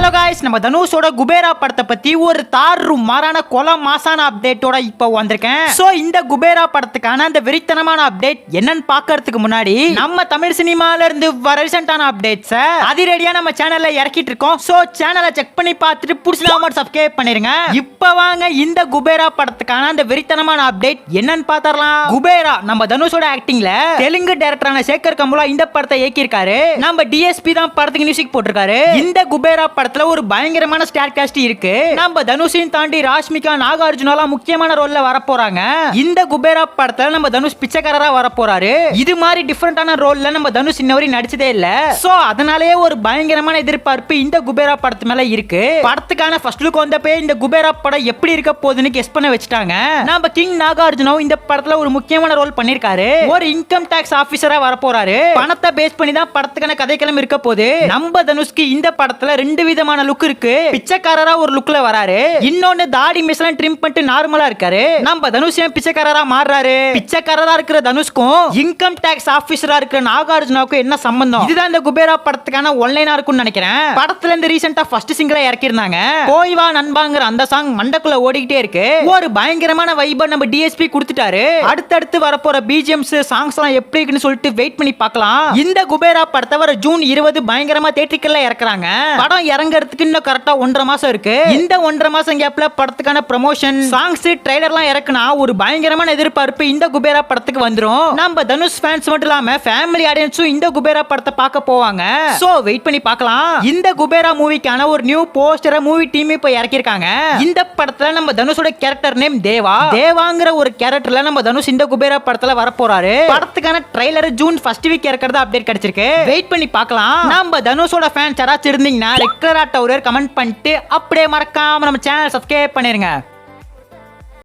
Hello guys, நம்ம தனுஷோட குபேரா படத்தை பத்தி ஒரு தாறுமாறான கொலை மாசான அப்டேட்டோட இப்போ வந்திருக்கேன். சோ இந்த குபேரா படத்துக்கான அந்த வெறித்தனமான அப்டேட் என்னன்னு பார்க்கிறதுக்கு முன்னாடி நம்ம தமிழ் சினிமால இருந்து வர ரீசன்ட்டான அப்டேட்ஸ் அதிரடியா நம்ம சேனல்ல இறக்கிட்டு இருக்கோம். சோ சேனலை செக் பண்ணி பார்த்துட்டு புடிச்சா சப்ஸ்கிரைப் பண்ணிருங்க. இப்போ வாங்க இந்த குபேரா படத்துக்கான அந்த வெறித்தனமான அப்டேட் என்னன்னு பார்த்தறலாம். குபேரா நம்ம தனுஷோட ஆக்டிங்ல தெலுங்கு டைரக்டரான சேகர் கமுலா இந்த படத்தை இயக்கியிருக்காரு. நம்ம டிஎஸ்பி தான் படத்துக்கு மியூசிக் போட்டிருக்காரு. இந்த குபேரா படத்துல ஒரு பயங்கரமான ஸ்டார் காஸ்ட் இருக்கு. நம்ம தனுஷையும் தாண்டி ராஷ்மிகா நாகார்ஜுனாலாம் முக்கியமான ரோல்ல வர போறாங்க. இந்த குபேரா படத்துல நம்ம தனுஷ் பிச்சைக்காரரா வர போறாரு. இது மாதிரி டிஃபரெண்டான ரோல்ல நம்ம தனுஷ் இன்னவரை நடிச்சதே இல்ல. சோ அதனாலேயே ஒரு பயங்கரமான எதிர்பார்ப்பு இந்த குபேரா படத்து மேல இருக்கு. படத்துக்கான ஃபர்ஸ்ட் லுக் வந்தப்பே இந்த குபேரா படம் எப்படி இருக்க போகுதுன்னு கெஸ் பண்ண வச்சுட்டாங்க. நம்ம கிங் நாகார்ஜுனாவும் இந்த படத்துல ஒரு முக்கியமான ரோல் பண்ணிருக்காரு. ஒரு இன்கம் டாக்ஸ் ஆபீசரா வர போறாரு. பணத்தை பேஸ் பண்ணி தான் படத்துக்கான கதைக்களம் இருக்க போகுது. நம்ம தனுஷ்க்கு இந்த படத்துல ரெண்டு விதமான லுக் இருக்கு. பிச்சைக்காரரா ஒரு லுக்ல வராரு. இன்னொன்னு தாடி மீசலாம் ட்ரிம் பண்ணிட்டு நார்மலா இருக்காரு. நம்ம தனுஷ் ஏன் பிச்சைக்காரரா மாறுறாரு? பிச்சைக்காரரா இருக்கிற தனுஷ்க்கும் இன்கம் டாக்ஸ் ஆபீசரா இருக்கிற நாகார்ஜுனாவுக்கும் என்ன சம்பந்தம்? இதுதான் இந்த குபேரா படத்துக்கான ஒன்லைனா இருக்கும்னு நினைக்கிறேன். படத்துல இருந்து ரீசெண்டா ஃபர்ஸ்ட் சிங்கிளா இறக்கிருந்தாங்க. போய் வா நண்பாங்கற அந்த சாங் மண்டக்குள்ள ஓடிக்கிட்டே இருக்கு. ஒரு பயங்கரமான வைப நம்ம டிஎஸ்பி கொடுத்துட்டாரு. அடுத்தடுத்து வரப்போற பிஜிஎம்ஸ் சாங்ஸ் எல்லாம் எப்படி இருக்குன்னு சொல்லிட்டு வெயிட் பண்ணி பார்க்கலாம். இந்த குபேரா படத்தை வர ஜூன் 20 பயங்கரமா தியேட்டர்ல இறக்குறாங்க. படம் இறங்குறதுக்கு இன்னும் கரெக்டா 1.5 மாசம் இருக்கு. இந்த 1.5 மாசம் கேப்ல படத்துக்கான ப்ரமோஷன் சாங்ஸ் ட்ரைலர்லாம் இறக்குனா ஒரு பயங்கரமான எதிர்பார்ப்பு இந்த குபேரா படத்துக்கு வந்துரும். நம்ம தனுஷ் ஃபேன்ஸ் மட்டும் இல்லாம ஃபேமிலி ஆடியன்ஸும் இந்த குபேரா படத்தை பார்க்க போவாங்க. சோ வெயிட் பண்ணி பார்க்கலாம். இந்த குபேரா மூவிக்கான ஒரு நியூ போஸ்டரை மூவி டீம் இப்ப இறக்கிருக்காங்க. இந்த படத்துல நம்ம தனுஷோட கேரக்டர் நேம் தேவாங்கிற ஒரு கேரக்டர்ல நம்ம தனுஷ் இந்த குபேரா படத்துல வர போறாரு. படத்துக்கான ட்ரைலர் ஜூன் ஃபர்ஸ்ட் வீக் இறக்குறது அப்டேட் கிடைச்சிருக்கு. வெயிட் பண்ணி பார்க்கலாம். நம்ம தனுஷோட ஃபேன்ஸ் யாராச்சும் இருந்தீங்கன்னா ரெகுலரா டவுரர் கமெண்ட் பண்ணிட்டு அப்படியே மறக்காம நம்ம சேனல் சப்ஸ்கிரைப் பண்ணிருங்க.